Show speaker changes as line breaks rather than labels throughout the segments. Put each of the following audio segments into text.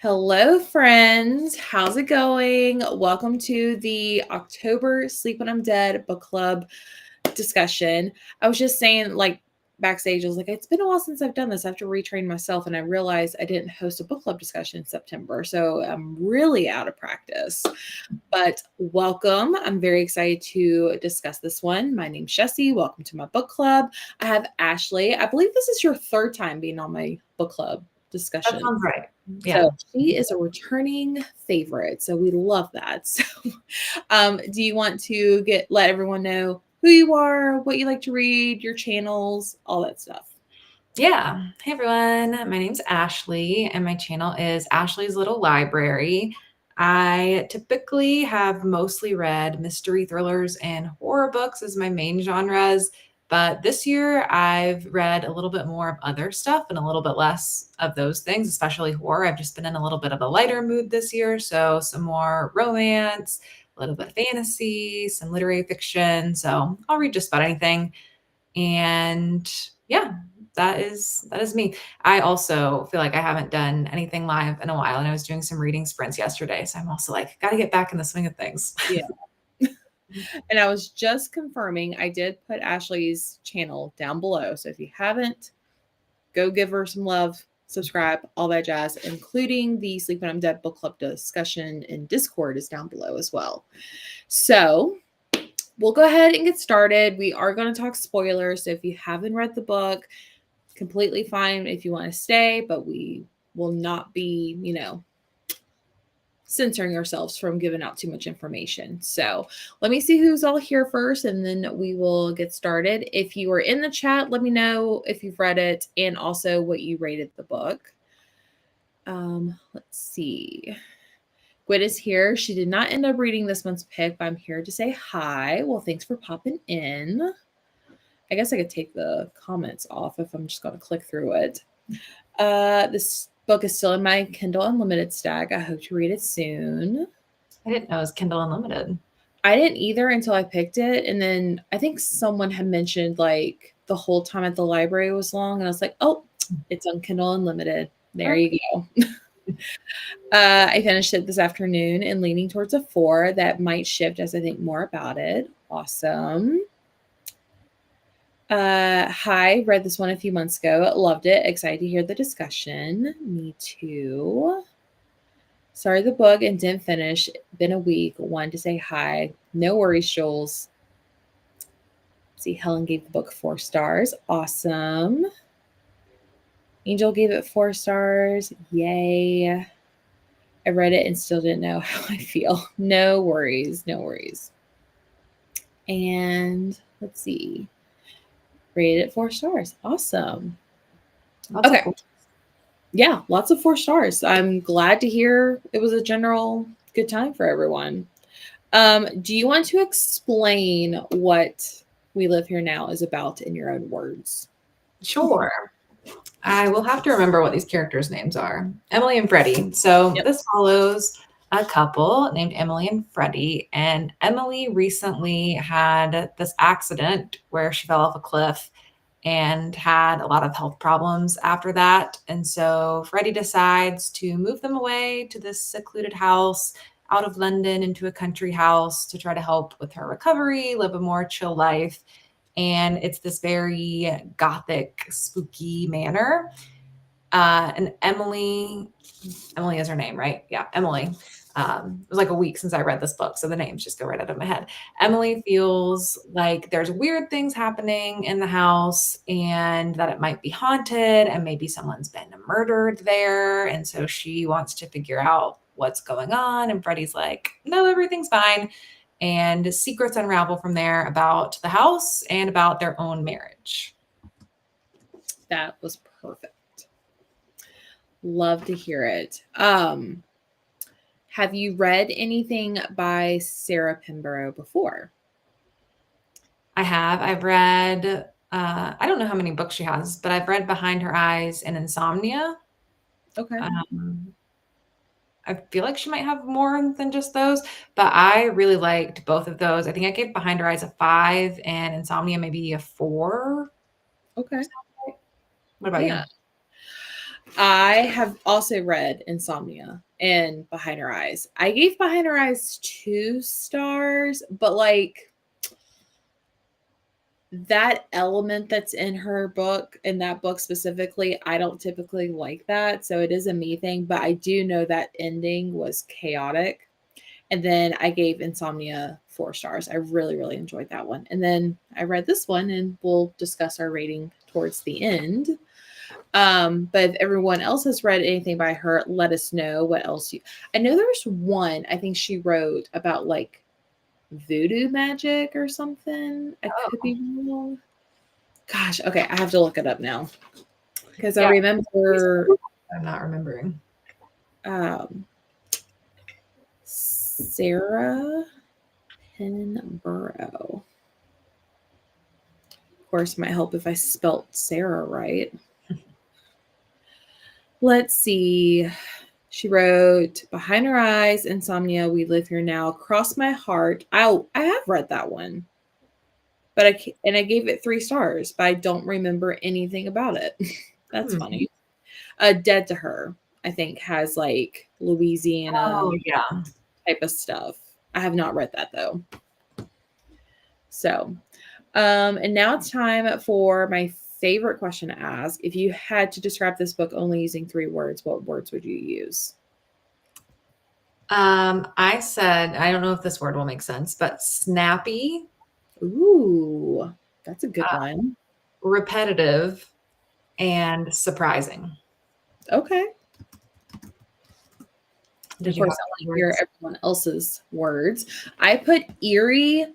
Hello, friends. How's it going? Welcome to the October Sleep When I'm Dead book club discussion. I was just saying, backstage, I was like, it's been a while since I've done this. I have to retrain myself. And I realized I didn't host a book club discussion in September. So I'm really out of practice. But welcome. I'm very excited to discuss this one. My name's Jessie. Welcome to my book club. I have Ashley. I believe this is your third time being on my book club discussion.
That sounds right. Yeah.
So she is a returning favorite. So we love that. So do you want to let everyone know who you are, what you like to read, your channels, all that stuff?
Yeah. Hey, everyone. My name's Ashley, and my channel is Ashley's Little Library. I typically have mostly read mystery thrillers and horror books as my main genres. But this year, I've read a little bit more of other stuff and a little bit less of those things, especially horror. I've just been in a little bit of a lighter mood this year. So, some more romance, a little bit of fantasy, some literary fiction. So, I'll read just about anything. And yeah, that is me. I also feel like I haven't done anything live in a while, and I was doing some reading sprints yesterday. So I'm also like, got to get back in the swing of things.
Yeah. And I was just confirming, I did put Ashley's channel down below. So if you haven't, go give her some love, subscribe, all that jazz, including the Sleep When I'm Dead book club discussion in Discord is down below as well. So we'll go ahead and get started. We are going to talk spoilers. So if you haven't read the book, completely fine if you want to stay, but we will not be, censoring ourselves from giving out too much information. So let me see who's all here first, and then we will get started. If you are in the chat, let me know if you've read it and also what you rated the book. Let's see. Gwyn is here. She did not end up reading this month's pick, but I'm here to say hi. Well, thanks for popping in. I guess I could take the comments off if I'm just going to click through it. This book is still in my Kindle Unlimited stack. I hope to read it soon.
I didn't know it was Kindle Unlimited.
I didn't either until I picked it. And then I think someone had mentioned like the whole time at the library was long. And I was like, oh, it's on Kindle Unlimited. There you go. I finished it this afternoon and leaning towards a 4. That might shift as I think more about it. Awesome. Hi, read this one a few months ago. Loved it. Excited to hear the discussion. Me too. Sorry the book and didn't finish. Been a week. Wanted to say hi. No worries, Jules. See, Helen gave the book 4 stars. Awesome. Angel gave it 4 stars. Yay. I read it and still didn't know how I feel. No worries. No worries. And let's see. Rated it 4 stars. Awesome. Okay. Yeah, lots of 4 stars. I'm glad to hear it was a general good time for everyone. Do you want to explain what We Live Here Now is about in your own words?
Sure. I will have to remember what these characters' names are. Emily and Freddie. So This follows a couple named Emily and Freddie. And Emily recently had this accident where she fell off a cliff and had a lot of health problems after that. And so Freddie decides to move them away to this secluded house out of London into a country house to try to help with her recovery, live a more chill life. And it's this very gothic, spooky manor. And Emily is her name, right? Yeah, Emily. It was like a week since I read this book, so the names just go right out of my head. Emily feels like there's weird things happening in the house and that it might be haunted and maybe someone's been murdered there. And so she wants to figure out what's going on. And Freddie's like, no, everything's fine. And secrets unravel from there about the house and about their own marriage.
That was perfect. Love to hear it. Have you read anything by Sarah Pinborough before?
I have. I've read, I don't know how many books she has, but I've read Behind Her Eyes and Insomnia.
Okay.
I feel like she might have more than just those, but I really liked both of those. I think I gave Behind Her Eyes a 5 and Insomnia maybe a 4.
Okay.
What about you?
I have also read Insomnia and Behind Her Eyes. I gave Behind Her Eyes 2 stars, but like that element that's in her book, in that book specifically, I don't typically like that. So it is a me thing, but I do know that ending was chaotic. And then I gave Insomnia 4 stars. I really, really enjoyed that one. And then I read this one, and we'll discuss our rating towards the end. But if everyone else has read anything by her, let us know what else you. I know there's one I think she wrote about like voodoo magic or something. I could be wrong. Gosh, okay, I have to look it up now because I remember.
I'm not remembering.
Sarah Pinborough. Of course, it might help if I spelt Sarah right. Let's see. She wrote Behind Her Eyes, Insomnia, We Live Here Now, Cross My Heart. I have read that one. But I gave it 3 stars, but I don't remember anything about it. That's funny. Dead to Her, I think, has like Louisiana type of stuff. I have not read that though. So, and now it's time for my favorite question to ask. If you had to describe this book only using 3 words, what words would you use?
I said, I don't know if this word will make sense, but snappy.
Ooh, that's a good one.
Repetitive and surprising.
Okay.
Did
of
you
course, I want to hear everyone else's words. I put eerie.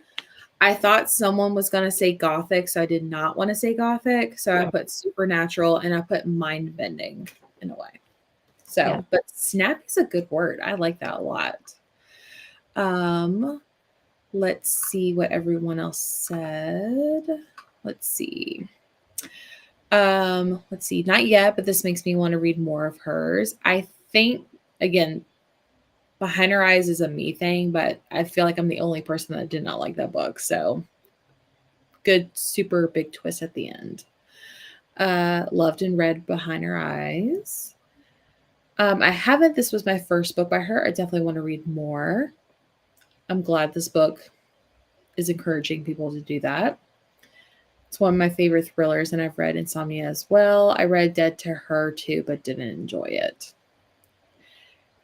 I thought someone was going to say gothic, so I did not want to say gothic. So I put supernatural, and I put mind bending in a way. So, but snap is a good word. I like that a lot. Let's see what everyone else said. Let's see. Not yet, but this makes me want to read more of hers. I think, again, Behind Her Eyes is a me thing, but I feel like I'm the only person that did not like that book. So good, super big twist at the end. Loved and read Behind Her Eyes. I haven't. This was my first book by her. I definitely want to read more. I'm glad this book is encouraging people to do that. It's one of my favorite thrillers, and I've read Insomnia as well. I read Dead to Her too, but didn't enjoy it.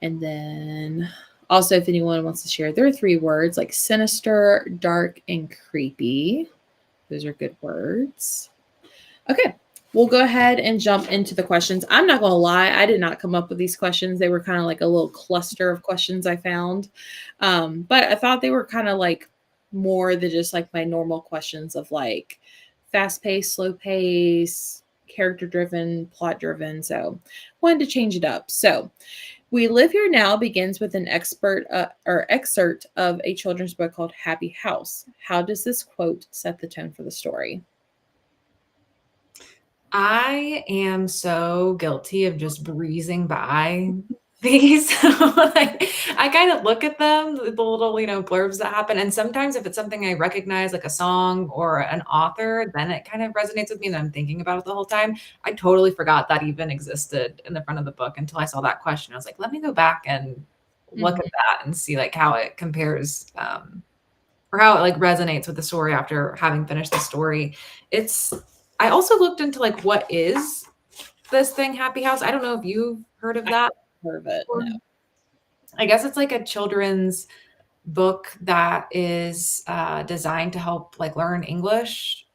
And then also, if anyone wants to share their 3 words, like sinister, dark, and creepy. Those are good words. Okay, we'll go ahead and jump into the questions. I'm not going to lie. I did not come up with these questions. They were kind of like a little cluster of questions I found. But I thought they were kind of like more than just like my normal questions of like fast pace, slow pace, character driven, plot driven. So wanted to change it up. So We Live Here Now begins with an excerpt of a children's book called Happy House. How does this quote set the tone for the story?
I am so guilty of just breezing by these. I kind of look at them, the little, blurbs that happen. And sometimes if it's something I recognize, like a song or an author, then it kind of resonates with me and I'm thinking about it the whole time. I totally forgot that even existed in the front of the book until I saw that question. I was like, let me go back and look at that and see like how it compares, or how it like resonates with the story after having finished the story. I also looked into like, what is this thing, Happy House? I don't know if you've heard of that.
Heard of it? No.
I guess it's like a children's book that is designed to help like learn English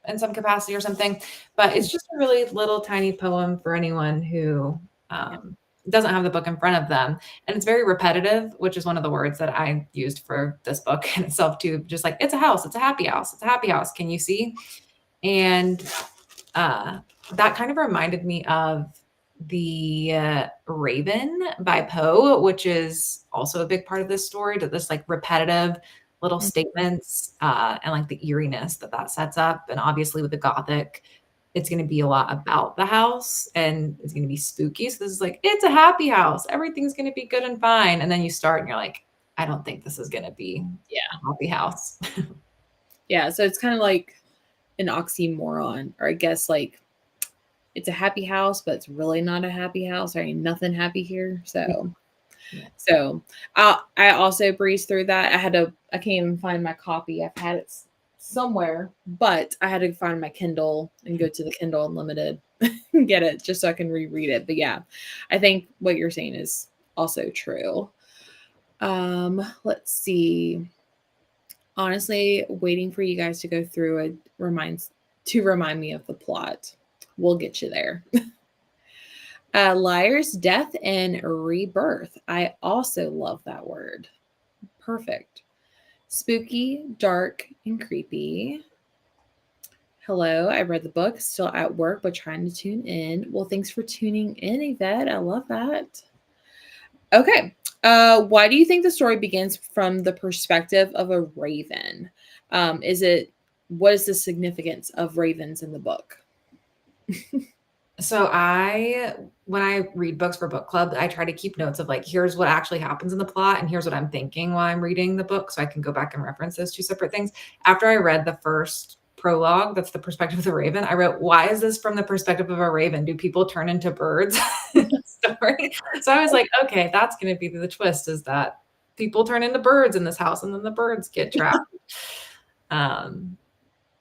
in some capacity or something. But it's just a really little tiny poem for anyone who doesn't have the book in front of them. And it's very repetitive, which is one of the words that I used for this book in itself too. Just like, it's a house, it's a happy house, it's a happy house. Can you see? And that kind of reminded me of the Raven by Poe, which is also a big part of this story, to this like repetitive little statements and like the eeriness that sets up. And obviously with the Gothic, it's going to be a lot about the house and it's going to be spooky. So this is like, it's a happy house. Everything's going to be good and fine. And then you start and you're like, I don't think this is going to be a happy house.
Yeah. So it's kind of like an oxymoron, or I guess like it's a happy house, but it's really not a happy house. There ain't nothing happy here. So,
Yeah.
so I also breezed through that. I can't even find my copy. I've had it somewhere, but I had to find my Kindle and go to the Kindle Unlimited and get it just so I can reread it. But yeah, I think what you're saying is also true. Let's see. Honestly, waiting for you guys to go through it remind me of the plot. We'll get you there. Liar's death and rebirth. I also love that word. Perfect. Spooky, dark, and creepy. Hello, I read the book, still at work, but trying to tune in. Well, thanks for tuning in, Yvette. I love that. Okay. Why do you think the story begins from the perspective of a raven? What is the significance of ravens in the book?
So when I read books for book club, I try to keep notes of like, here's what actually happens in the plot, and here's what I'm thinking while I'm reading the book, so I can go back and reference those two separate things. After I read the first prologue, that's the perspective of the raven, I wrote, why is this from the perspective of a raven? Do people turn into birds in the story? So I was like, okay, that's going to be the twist, is that people turn into birds in this house, and then the birds get trapped.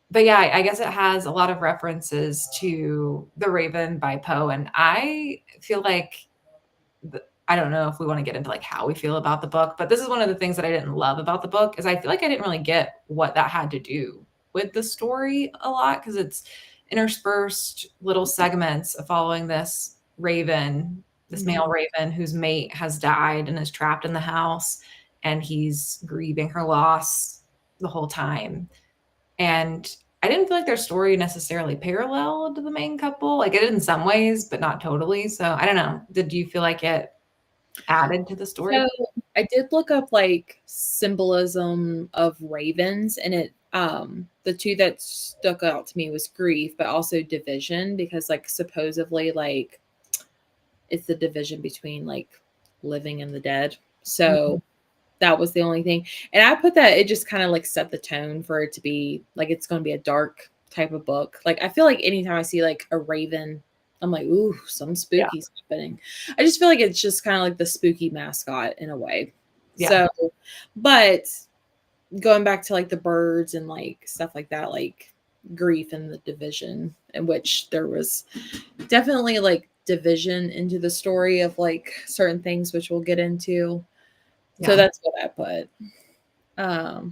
But yeah, I guess it has a lot of references to The Raven by Poe. And I feel like, I don't know if we want to get into like how we feel about the book, but this is one of the things that I didn't love about the book, is I feel like I didn't really get what that had to do with the story a lot, because it's interspersed little segments of following this raven, this male raven whose mate has died and is trapped in the house, and he's grieving her loss the whole time. And I didn't feel like their story necessarily paralleled the main couple. Like, it did in some ways, but not totally. So I don't know. Did you feel like it added to the story?
So I did look up like symbolism of ravens, and the two that stuck out to me was grief, but also division, because like supposedly like it's the division between like living and the dead. So that was the only thing. And I put that, it just kind of like set the tone for it to be like, it's going to be a dark type of book. Like, I feel like anytime I see like a raven, I'm like, ooh, some spooky's happening. I just feel like it's just kind of like the spooky mascot in a way.
Yeah.
So, but going back to like the birds and like stuff like that, like grief and the division, in which there was definitely like division into the story of like certain things, which we'll get into. So that's what I put.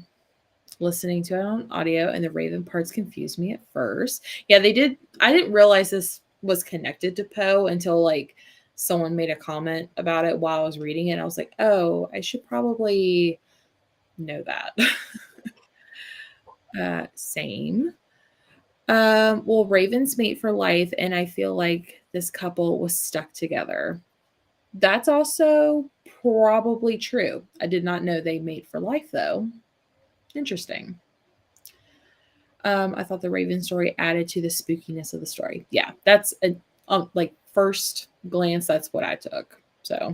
Listening to it on audio, and the raven parts confused me at first. Yeah, they did. I didn't realize this was connected to Poe until like someone made a comment about it while I was reading it. I was like, oh, I should probably know that. Same. Well, ravens mate for life, and I feel like this couple was stuck together. That's also probably true. I did not know they mate for life, though. Interesting. I thought the Raven story added to the spookiness of the story. Yeah, that's like first glance, that's what I took. So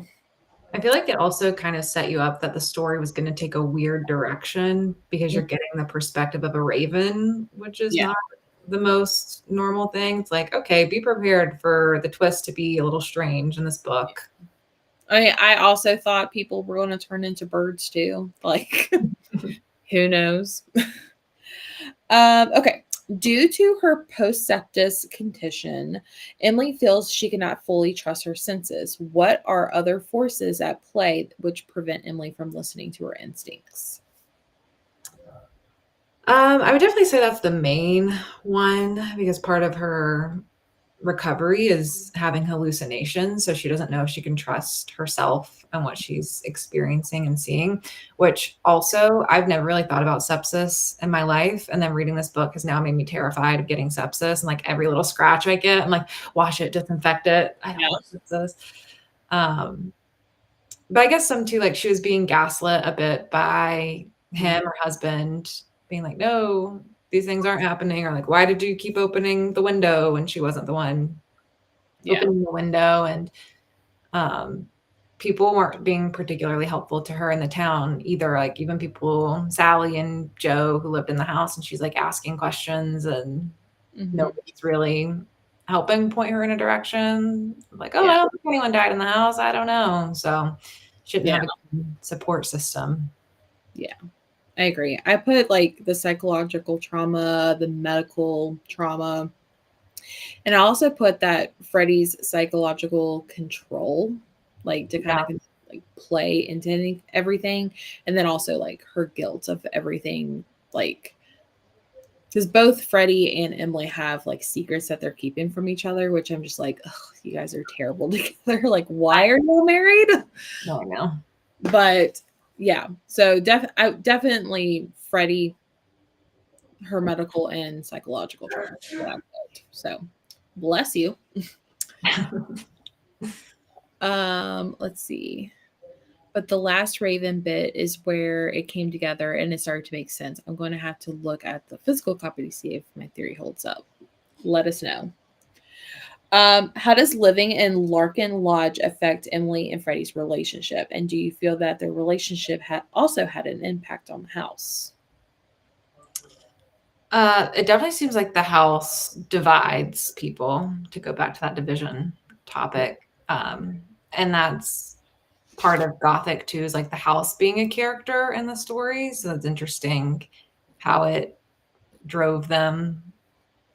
I feel like it also kind of set you up that the story was going to take a weird direction, because you're getting the perspective of a raven, which is not the most normal thing. It's like, okay, be prepared for the twist to be a little strange in this book.
I also thought people were going to turn into birds too. Like, who knows? Okay. Due to her post-sepsis condition, Emily feels she cannot fully trust her senses. What are other forces at play which prevent Emily from listening to her instincts?
I would definitely say that's the main one, because part of her recovery is having hallucinations. So she doesn't know if she can trust herself and what she's experiencing and seeing, which also I've never really thought about sepsis in my life. And then reading this book has now made me terrified of getting sepsis. And like every little scratch I get, I'm like, wash it, disinfect it. I don't want sepsis. But I guess some too, like she was being gaslit a bit by him, her husband, being like, no, these things aren't happening. Or like, why did you keep opening the window when she wasn't the one opening the window? And people weren't being particularly helpful to her in the town either. Like even people, Sally and Joe, who lived in the house, and she's like asking questions, and nobody's really helping point her in a direction. Like, oh,
Yeah.
I don't think anyone died in the house. I don't know. So she didn't
Yeah.
have a good support system.
Yeah. I agree. I put like the psychological trauma, the medical trauma, and I also put that Freddie's psychological control, like to kind
Yeah.
of like play into everything, and then also like her guilt of everything, like because both Freddie and Emily have like secrets that they're keeping from each other, which I'm just like, you guys are terrible together. Like, why are you married?
No, I know.
But yeah, so definitely Freddie, her medical and psychological trauma. So bless you. Let's see. But the last Raven bit is where it came together and it started to make sense. I'm going to have to look at the physical copy to see if my theory holds up. Let us know. How does living in Larkin Lodge affect Emily and Freddie's relationship? And do you feel that their relationship also had an impact on the house?
It definitely seems like the house divides people, to go back to that division topic. And that's part of Gothic too, is like the house being a character in the story. So it's interesting how it drove them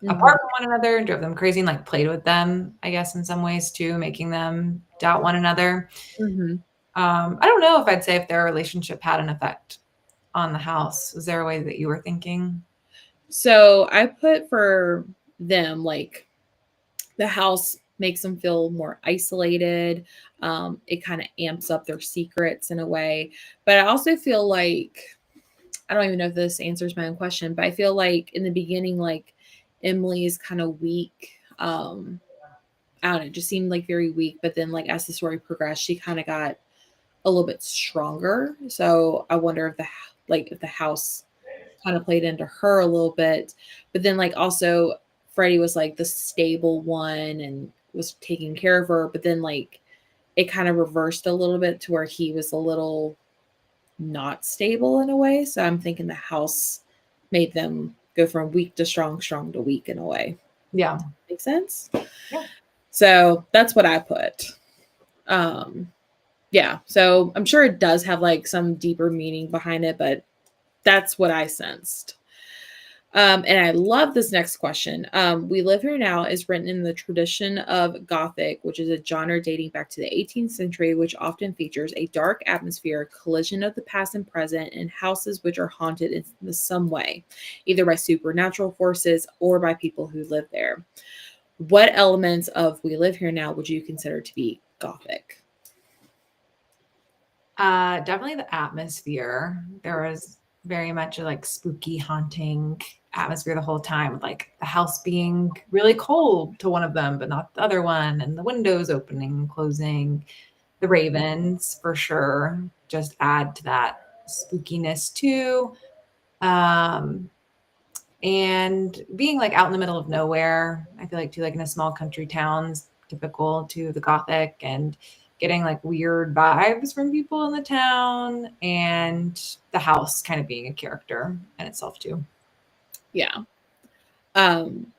Mm-hmm.
apart from one another and drove them crazy and like played with them, I guess, in some ways too, making them doubt one another.
Mm-hmm.
I don't know if I'd say if their relationship had an effect on the house. Was there a way that you were thinking?
So I put for them like the house makes them feel more isolated. It kind of amps up their secrets in a way. But I also feel like I don't even know if this answers my own question, but I feel like in the beginning, like Emily is kind of weak. I don't know, just seemed like very weak. But then, like as the story progressed, she kind of got a little bit stronger. So I wonder if the house kind of played into her a little bit. But then like also Freddie was like the stable one and was taking care of her. But then like it kind of reversed a little bit to where he was a little not stable in a way. So I'm thinking the house made them go from weak to strong, strong to weak in a way.
Yeah.
Make sense?
Yeah.
So that's what I put. Um yeah. So I'm sure it does have like some deeper meaning behind it, but that's what I sensed. And I love this next question. We Live Here Now is written in the tradition of Gothic, which is a genre dating back to the 18th century, which often features a dark atmosphere, collision of the past and present, and houses which are haunted in some way, either by supernatural forces or by people who live there. What elements of We Live Here Now would you consider to be Gothic?
Definitely the atmosphere. There was very much a like spooky, haunting atmosphere the whole time, with like the house being really cold to one of them, but not the other one, and the windows opening and closing. The ravens, for sure, just add to that spookiness too. Um, and being like out in the middle of nowhere, I feel like too, like in a small country towns, typical to the Gothic, and getting like weird vibes from people in the town, and the house kind of being a character in itself too.
Yeah. Um,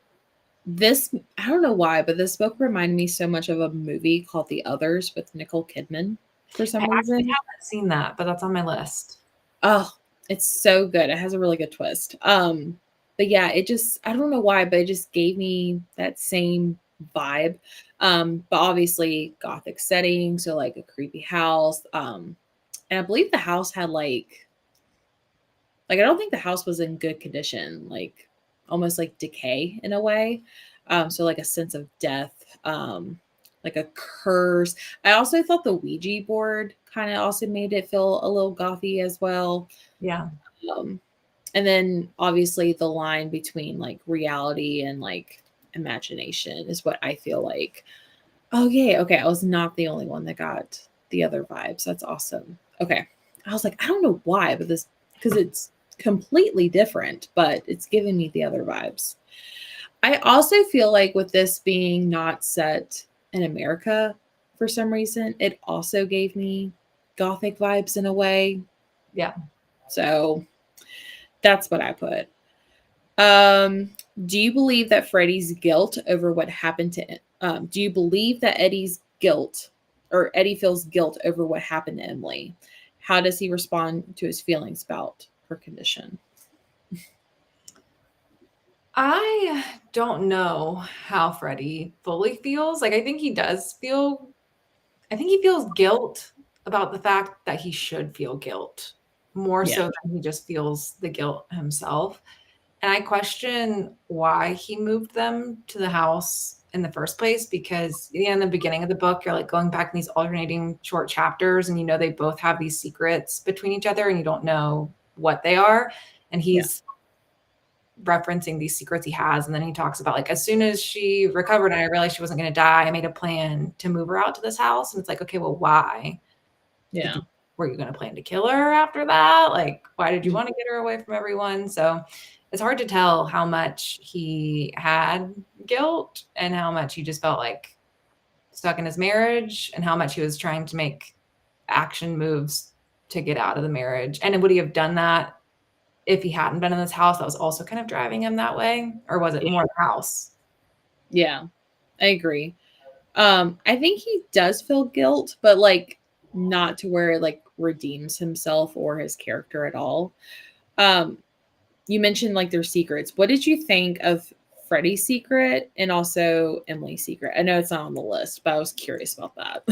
this I don't know why, but this book reminded me so much of a movie called The Others with Nicole Kidman for
I
some
actually
reason.
haven't seen that, but that's on my list.
Oh, it's so good. It has a really good twist. But yeah, it just I don't know why, but it just gave me that same vibe. But obviously gothic setting, so like a creepy house. And I believe the house had like I don't think the house was in good condition, like almost like decay in a way. So like a sense of death, like a curse. I also thought the Ouija board kind of also made it feel a little gothy as well.
Yeah.
Um, and then obviously the line between like reality and like imagination is what I feel like. Oh yeah, okay. I was not the only one that got the other vibes. That's awesome. Okay. I was like, I don't know why, but this because it's completely different, but it's giving me the other vibes. I also feel like with this being not set in America for some reason, it also gave me gothic vibes in a way.
Yeah.
So that's what I put. Um, Do you believe that Freddie's guilt over what happened to do you believe that Eddie's guilt or Eddie feels guilt over what happened to Emily? How does he respond to his feelings about her condition?
I don't know how Freddie fully feels. Like, I think he feels guilt about the fact that he should feel guilt more
Yeah.
so than he just feels the guilt himself. And I question why he moved them to the house in the first place, because in the beginning of the book, you're like going back in these alternating short chapters and they both have these secrets between each other and you don't know what they are. And
Yeah.
he's referencing these secrets he has. And then he talks about, like, as soon as she recovered and I realized she wasn't going to die, I made a plan to move her out to this house. And it's like, okay, well, why?
Yeah.
Were you going to plan to kill her after that? Like, why did you want to get her away from everyone? So it's hard to tell how much he had guilt and how much he just felt like stuck in his marriage and how much he was trying to make action moves to get out of the marriage. And would he have done that if he hadn't been in this house that was also kind of driving him that way? Or was it more the house?
Yeah, I agree. I think he does feel guilt, but like not to where it like redeems himself or his character at all. You mentioned like their secrets. What did you think of Freddie's secret and also Emily's secret? I know it's not on the list, but I was curious about that.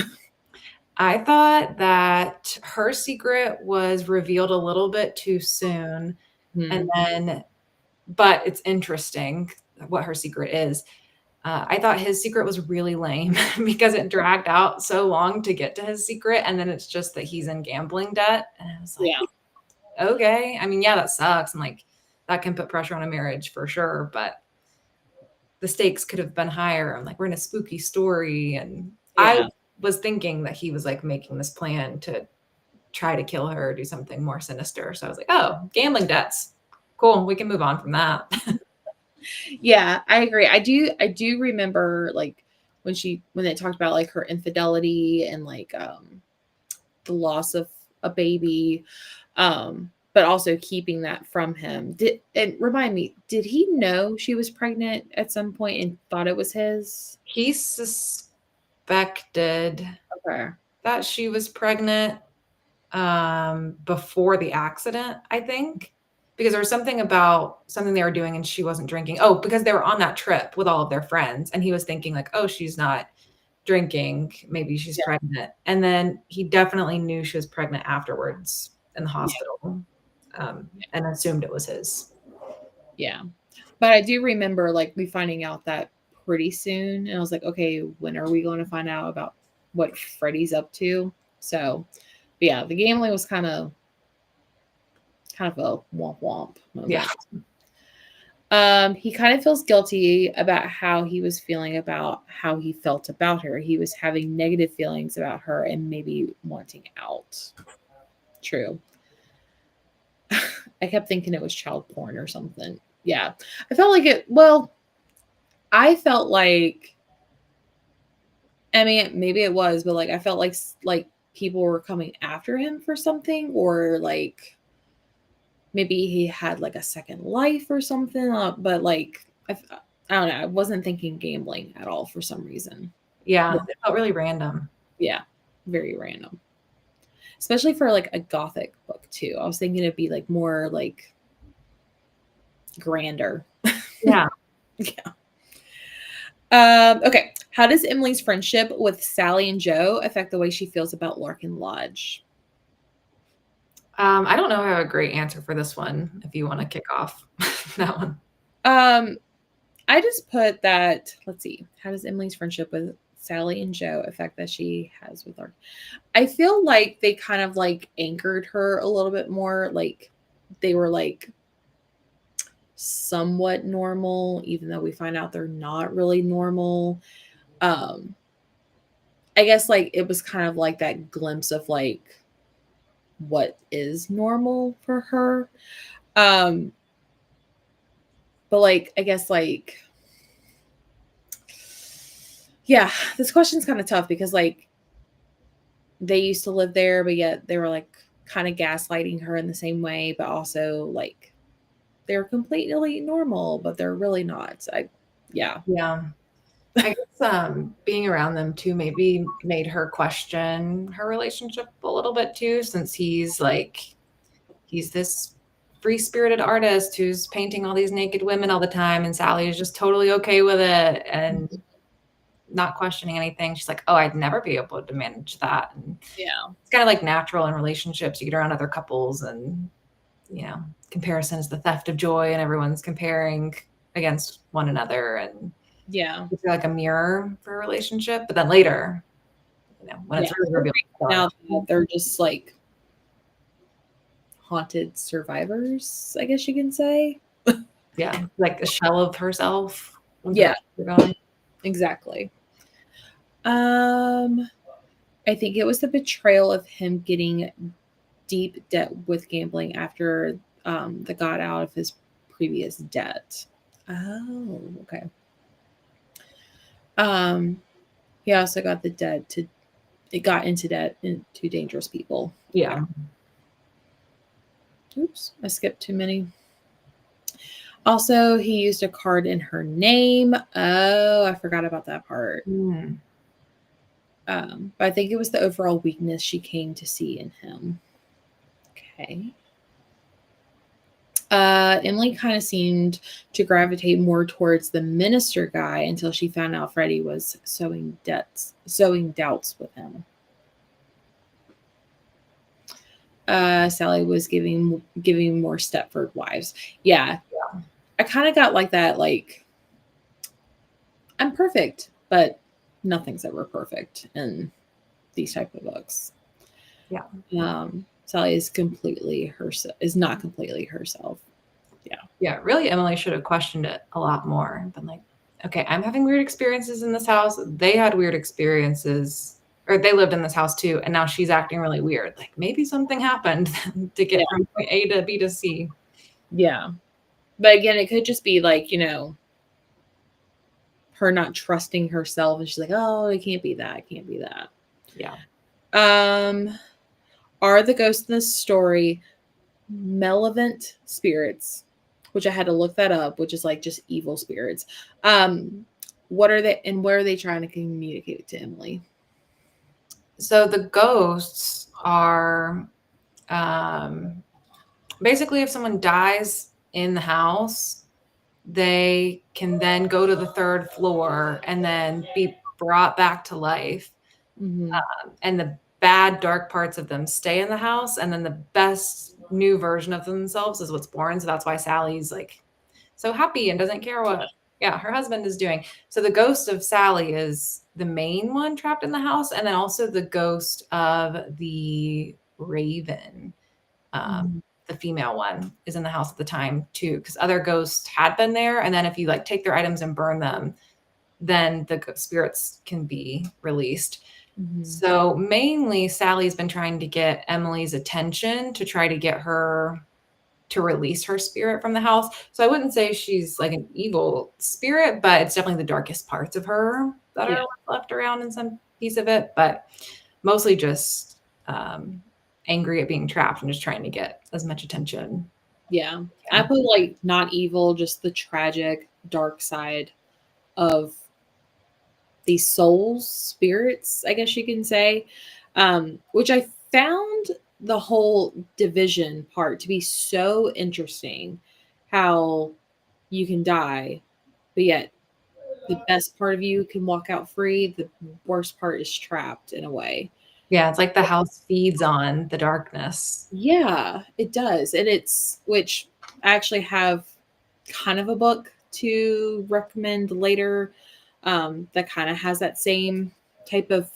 I thought that her secret was revealed a little bit too soon. And then, but it's interesting what her secret is. I thought his secret was really lame because it dragged out so long to get to his secret. And then it's just that he's in gambling debt. And I was like,
Yeah.
okay. I mean, yeah, that sucks. And like, that can put pressure on a marriage for sure. But the stakes could have been higher. I'm like, we're in a spooky story. And I
Yeah.
was thinking that he was like making this plan to try to kill her or do something more sinister. So I was like, oh, gambling debts. Cool. We can move on from that.
Yeah, I agree. I do remember like when they talked about like her infidelity and like the loss of a baby, but also keeping that from him. And remind me, did he know she was pregnant at some point and thought it was his?
He suspected
Okay.
that she was pregnant before the accident, I think, because there was something about something they were doing and she wasn't drinking. Oh, because they were on that trip with all of their friends and he was thinking like, oh, she's not drinking, maybe she's pregnant. And then he definitely knew she was pregnant afterwards in the hospital, and assumed it was his.
Yeah. But I do remember like me finding out that pretty soon. And I was like, okay, when are we going to find out about what Freddie's up to? So, but yeah, the gambling was kind of a womp womp moment.
Yeah.
He kind of feels guilty about how he was feeling about how he felt about her. He was having negative feelings about her and maybe wanting out. True. I kept thinking it was child porn or something. Yeah. I felt like it, well, I felt like, I mean, maybe it was, but like I felt like people were coming after him for something, or like maybe he had like a second life or something. But like I don't know. I wasn't thinking gambling at all for some reason.
Yeah, it felt really random.
Yeah, very random. Especially for like a gothic book too. I was thinking it'd be like more like grander.
Yeah.
Yeah. Okay. How does Emily's friendship with Sally and Joe affect the way she feels about Larkin Lodge?
I don't know if I have a great answer for this one. If you want to kick off that one.
I just put that, let's see, how does Emily's friendship with Sally and Joe affect that she has with Larkin? I feel like they kind of like anchored her a little bit more. Like they were like somewhat normal, even though we find out they're not really normal. I guess like it was kind of like that glimpse of like what is normal for her. But like I guess like yeah, this question's kind of tough because like they used to live there, but yet they were like kind of gaslighting her in the same way, but also like they're completely normal, but they're really not. Yeah.
I guess being around them too maybe made her question her relationship a little bit too, since he's this free-spirited artist who's painting all these naked women all the time, and Sally is just totally okay with it and not questioning anything. She's like, oh, I'd never be able to manage that. And
Yeah.
it's kind of like natural in relationships. You get around other couples and, comparison is the theft of joy, and everyone's comparing against one another. And
Yeah.
it's like a mirror for a relationship. But then later, when it's really revealed,
now they're just like haunted survivors, I guess you can say.
Yeah, like a shell of herself.
Yeah, exactly. I think it was the betrayal of him getting deep debt with gambling after that got out of his previous debt. Oh, okay. He also got got into debt to dangerous people.
Yeah.
Oops, I skipped too many. Also, he used a card in her name. Oh, I forgot about that part. But I think it was the overall weakness she came to see in him. Okay. Emily kind of seemed to gravitate more towards the minister guy until she found out Freddie was sowing doubts with him. Sally was giving more Stepford wives. Yeah. I kind of got like that, like, I'm perfect, but nothing's ever perfect in these type of books.
Yeah.
Sally is not completely herself. Yeah.
Yeah. Really, Emily should have questioned it a lot more. Been like, okay, I'm having weird experiences in this house. They had weird experiences, or they lived in this house too, and now she's acting really weird. Like maybe something happened to get from point A to B to C.
Yeah. But again, it could just be like, her not trusting herself, and she's like, oh, it can't be that. It can't be that.
Yeah.
Are the ghosts in this story malevolent spirits? Which I had to look that up, which is like just evil spirits. What are they, and where are they trying to communicate to Emily?
So the ghosts are basically if someone dies in the house, they can then go to the third floor and then be brought back to life. And the bad, dark parts of them stay in the house. And then the best new version of themselves is what's born. So that's why Sally's like so happy and doesn't care what her husband is doing. So the ghost of Sally is the main one trapped in the house. And then also the ghost of the Raven, the female one, is in the house at the time too, because other ghosts had been there. And then if you like take their items and burn them, then the spirits can be released. So mainly Sally's been trying to get Emily's attention to try to get her to release her spirit from the house. So I wouldn't say she's like an evil spirit, but it's definitely the darkest parts of her that are left around in some piece of it, but mostly just angry at being trapped and just trying to get as much attention.
Yeah. I put like not evil, just the tragic dark side of these souls, spirits, I guess you can say, which I found the whole division part to be so interesting, how you can die, but yet the best part of you can walk out free. The worst part is trapped in a way.
Yeah, it's like the house feeds on the darkness.
Yeah, it does. And which I actually have kind of a book to recommend later that kind of has that same type of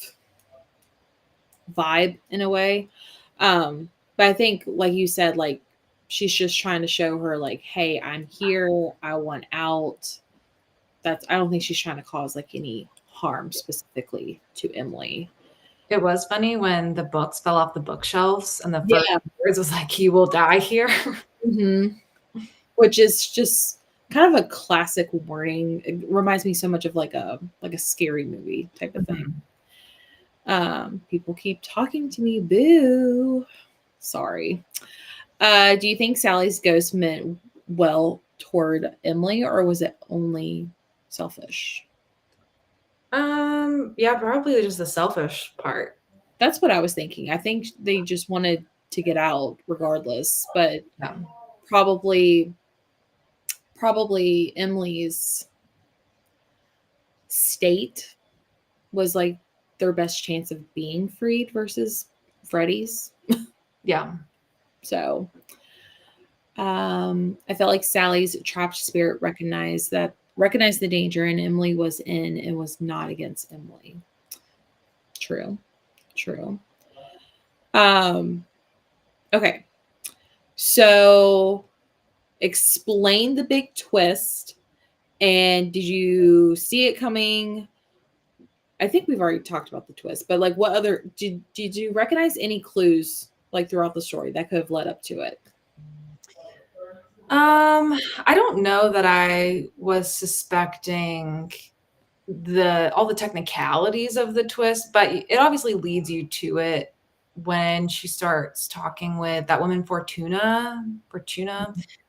vibe in a way. But I think, like you said, like she's just trying to show her, like, hey, I'm here. I want out. I don't think she's trying to cause like any harm specifically to Emily.
It was funny when the books fell off the bookshelves and the first words was like, "You will die here."
Which is just kind of a classic warning. It reminds me so much of like a scary movie type of thing. People keep talking to me. Boo. Sorry. Do you think Sally's ghost meant well toward Emily, or was it only selfish?
Yeah, probably just the selfish part.
That's what I was thinking. I think they just wanted to get out regardless, but
Yeah.
probably Emily's state was like their best chance of being freed versus Freddie's.
Yeah.
So I felt like Sally's trapped spirit recognized the danger, and Emily was in and was not against Emily. True. True. Okay. So explain the big twist. And did you see it coming? I think we've already talked about the twist, but like what other did you recognize any clues like throughout the story that could have led up to it?
I don't know that I was suspecting all the technicalities of the twist, but it obviously leads you to it when she starts talking with that woman Fortuna,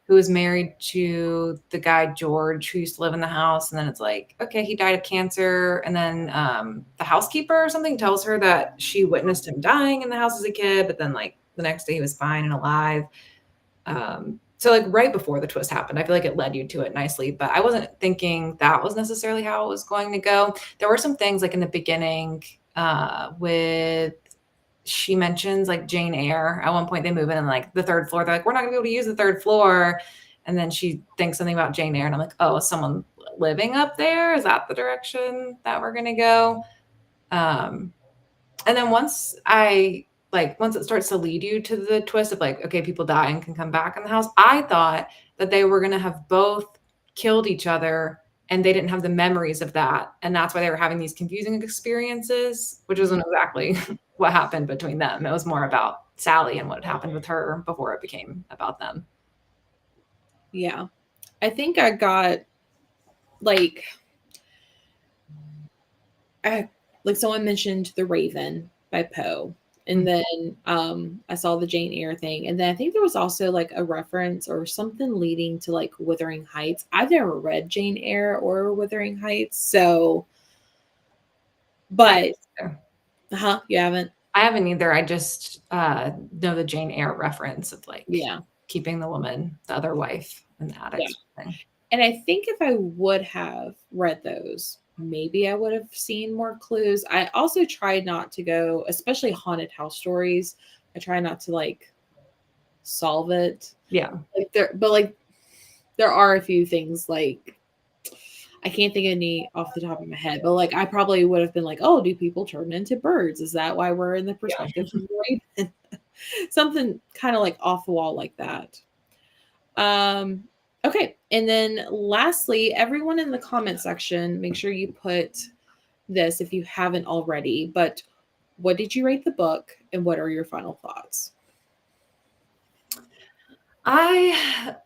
who is married to the guy George who used to live in the house. And then it's like, okay, he died of cancer. And then the housekeeper or something tells her that she witnessed him dying in the house as a kid, but then like the next day he was fine and alive. So like right before the twist happened, I feel like it led you to it nicely, but I wasn't thinking that was necessarily how it was going to go. There were some things like in the beginning with she mentions like Jane Eyre. At one point they move in and like the third floor. They're like, we're not gonna be able to use the third floor. And then she thinks something about Jane Eyre, and I'm like, oh, is someone living up there? Is that the direction that we're gonna go? And then once it starts to lead you to the twist of like, okay, people die and can come back in the house, I thought that they were going to have both killed each other and they didn't have the memories of that. And that's why they were having these confusing experiences, which wasn't exactly what happened between them. It was more about Sally and what had happened with her before it became about them.
Yeah. I think I got like someone mentioned The Raven by Poe. And then I saw the Jane Eyre thing. And then I think there was also like a reference or something leading to like Wuthering Heights. I've never read Jane Eyre or Wuthering Heights. So, but, you haven't?
I haven't either. I just know the Jane Eyre reference of like keeping the woman, the other wife in the attic.
Yeah. And I think if I would have read those, maybe I would have seen more clues. I also try not to go, especially haunted house stories. I try not to like solve it.
Yeah.
There are a few things like I can't think of any off the top of my head, but like I probably would have been like, oh, do people turn into birds? Is that why we're in the perspective of the raven? Something kind of like off the wall like that. Okay. And then lastly, everyone in the comment section, make sure you put this if you haven't already, but what did you rate the book and what are your final thoughts?
I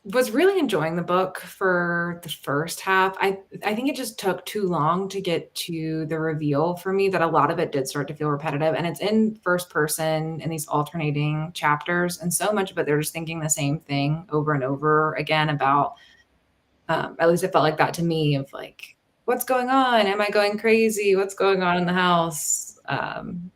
was really enjoying the book for the first half. I think it just took too long to get to the reveal for me, that a lot of it did start to feel repetitive, and it's in first person in these alternating chapters, and so much of it they're just thinking the same thing over and over again about at least it felt like that to me, of like, what's going on? Am I going crazy? What's going on in the house? And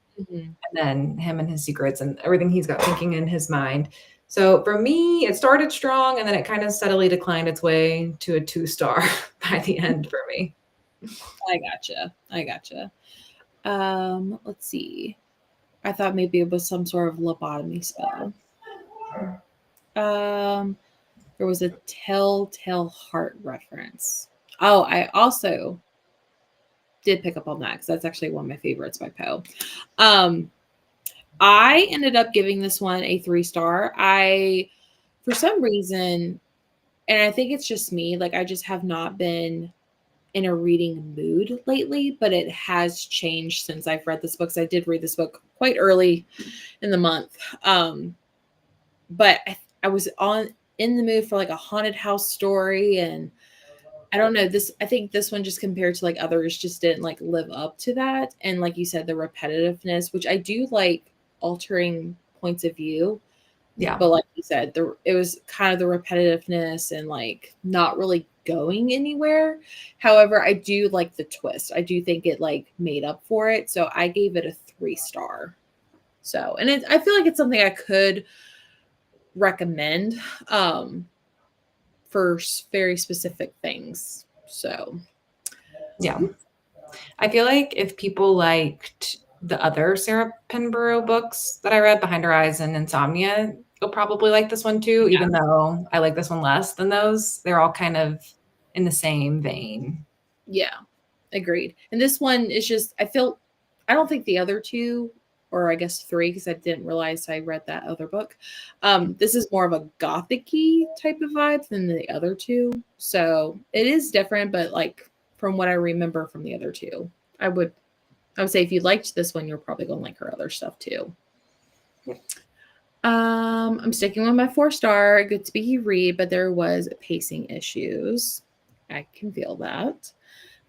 then him and his secrets and everything he's got thinking in his mind. So for me, it started strong and then it kind of steadily declined its way to a 2-star by the end for me.
I gotcha. Let's see. I thought maybe it was some sort of lobotomy spell. There was a telltale heart reference. Oh, I also did pick up on that because that's actually one of my favorites by Poe. I ended up giving this one a 3-star. For some reason, and I think it's just me, like I just have not been in a reading mood lately, but it has changed since I've read this book. So I did read this book quite early in the month. But I was in the mood for like a haunted house story, and I don't know, I think this one just compared to like others just didn't like live up to that. And like you said, the repetitiveness, which I do like altering points of view.
Yeah.
But like you said, it was kind of the repetitiveness and like not really going anywhere. However, I do like the twist. I do think it like made up for it. So I gave it a 3-star. So, and I feel like it's something I could recommend for very specific things. So,
Yeah. I feel like if people liked the other Sarah Pinborough books that I read, Behind Her Eyes and Insomnia, you'll probably like this one too,
yeah.
even though I like this one less than those. They're all kind of in the same vein.
Yeah, agreed. And this one is just, I don't think the other two, or I guess 3, because I didn't realize I read that other book. This is more of a gothic-y type of vibe than the other two. So it is different, but like from what I remember from the other two, I would say if you liked this one, you're probably going to like her other stuff too. I'm sticking with my 4-star. Good speaky read, but there was pacing issues. I can feel that.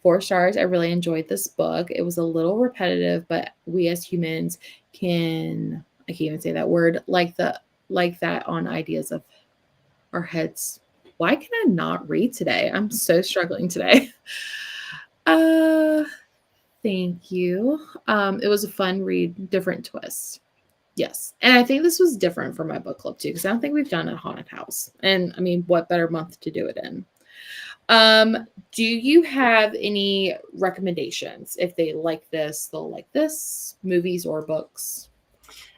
4 stars. I really enjoyed this book. It was a little repetitive, but we as humans can, I can't even say that word, like that on ideas of our heads. Why can I not read today? I'm so struggling today. Thank you. It was a fun read, different twist. Yes. And I think this was different for my book club too, because I don't think we've done a haunted house. And I mean, what better month to do it in? Do you have any recommendations? If they like this, they'll like this, movies or books?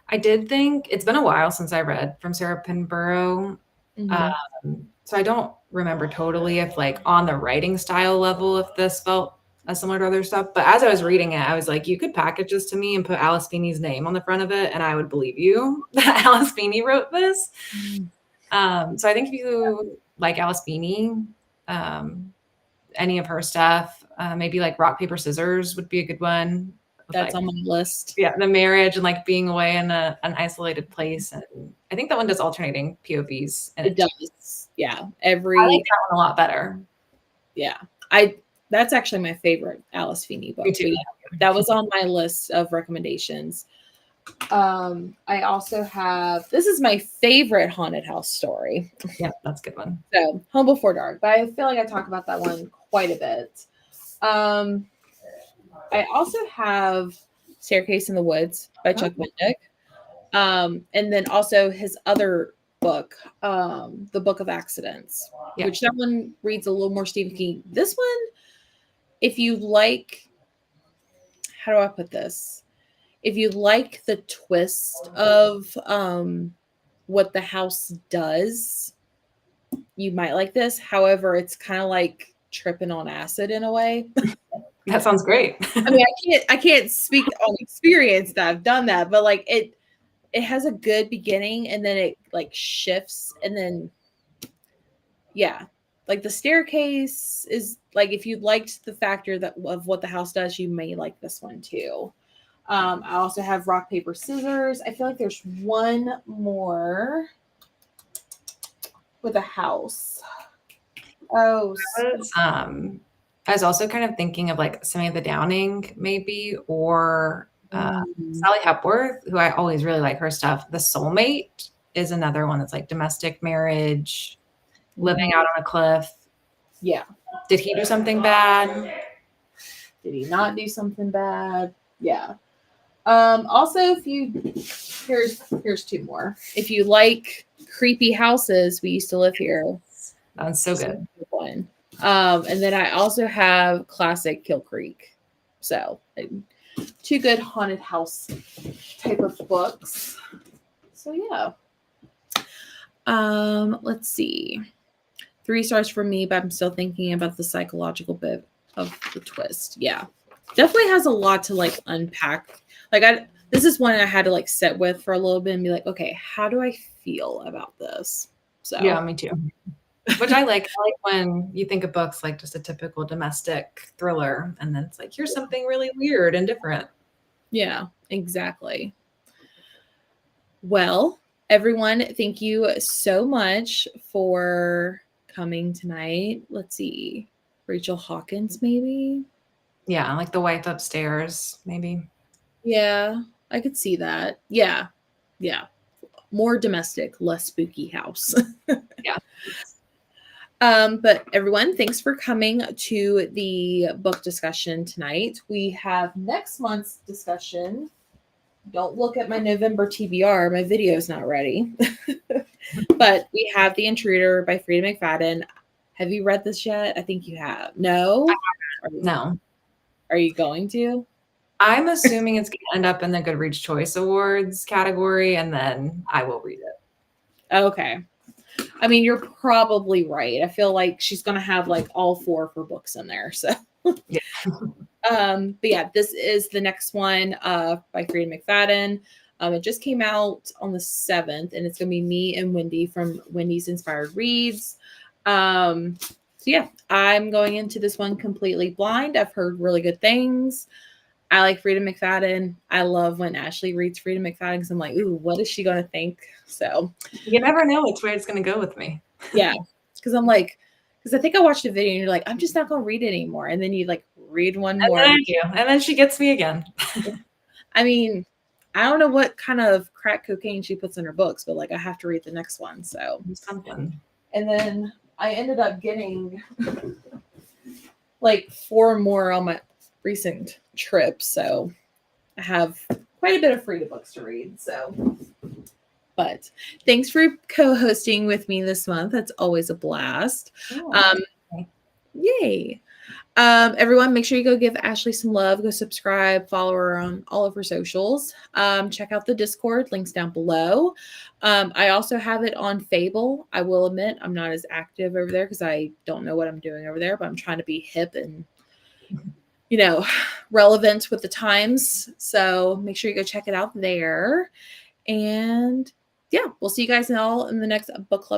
I did think it's been a while since I read from Sarah Pinborough. So I don't remember totally if like on the writing style level, if this felt similar to other stuff. But as I was reading it, I was like, you could package this to me and put Alice Feeney's name on the front of it, and I would believe you that Alice Feeney wrote this. So I think if you like Alice Feeney, any of her stuff, maybe like Rock, Paper, Scissors would be a good one.
That's
like,
on my list.
Yeah, the marriage and like being away in an isolated place. And I think that one does alternating POVs. And
it does. Yeah.
I like that one a lot better.
Yeah. That's actually my favorite Alice Feeney book.
Me too.
Yeah, that was on my list of recommendations. I also have, this is my favorite haunted house story.
Yeah, that's a good one.
So Home Before Dark, but I feel like I talk about that one quite a bit. I also have Staircase in the Woods by Chuck Wendick. And then also his other book, The Book of Accidents, which that one reads a little more Stephen King. This one, if you like, how do I put this? If you like the twist of what the house does, you might like this. However, it's kind of like tripping on acid in a way.
That sounds great.
I mean, I can't speak on experience that I've done that, but like it has a good beginning and then it like shifts and then like the staircase is like, if you liked the factor that of what the house does, you may like this one too. I also have Rock, Paper, Scissors. I feel like there's one more with a house.
I was also kind of thinking of like Sammy the Downing, maybe, or Sally Hepworth, who I always really like her stuff. The Soulmate is another one that's like domestic marriage, living out on a cliff.
Yeah.
Did he do something bad?
Did he not do something bad? Yeah. Also, if you here's 2 more. If you like creepy houses, We Used to Live Here.
That one's so good.
One. And then I also have classic Kill Creek. So 2 good haunted house type of books. So yeah. Let's see. 3 stars for me, but I'm still thinking about the psychological bit of the twist. Yeah. Definitely has a lot to like unpack. Like this is one I had to like sit with for a little bit and be like, okay, how do I feel about this? So
yeah, me too. Which I like. I like when you think of books like just a typical domestic thriller, and then it's like, here's something really weird and different.
Yeah, exactly. Well, everyone, thank you so much for coming tonight. Let's see. Rachel Hawkins, maybe?
Yeah, like The Wife Upstairs, maybe.
Yeah, I could see that. Yeah. 100%. more domestic, less spooky house.
Yeah.
But everyone, thanks for coming to the book discussion tonight. We have next month's discussion. Don't look at my November TBR. My video is not ready. But we have The Intruder by Frida McFadden. Have you read this yet? I think you have. No?
No.
Are you going to?
I'm assuming it's going to end up in the Goodreads Choice Awards category, and then I will read it.
Okay. I mean, you're probably right. I feel like she's going to have like all 4 of her books in there. So,
yeah.
But yeah, this is the next one by Frida McFadden. It just came out on the 7th, and it's going to be me and Wendy from Wendy's Inspired Reads. So yeah, I'm going into this one completely blind. I've heard really good things. I like Frida McFadden. I love when Ashley reads Frida McFadden because I'm like, ooh, what is she going to think? So
you never know which way it's going to go with me.
Yeah, because I'm like, because I think I watched a video and you're like, I'm just not going to read it anymore. And then you like read one more.
And then she gets me again.
I mean, I don't know what kind of crack cocaine she puts in her books, but like I have to read the next one. So
something.
And then I ended up getting like 4 more on my recent trip. So I have quite a bit of Frida books to read. So, but thanks for co-hosting with me this month. That's always a blast. Yay. Everyone, make sure you go give Ashley some love. Go subscribe, follow her on all of her socials. Check out the Discord, links down below. I also have it on Fable. I will admit I'm not as active over there because I don't know what I'm doing over there, but I'm trying to be hip and, you know, relevant with the times. So make sure you go check it out there. And yeah, we'll see you guys all in the next book club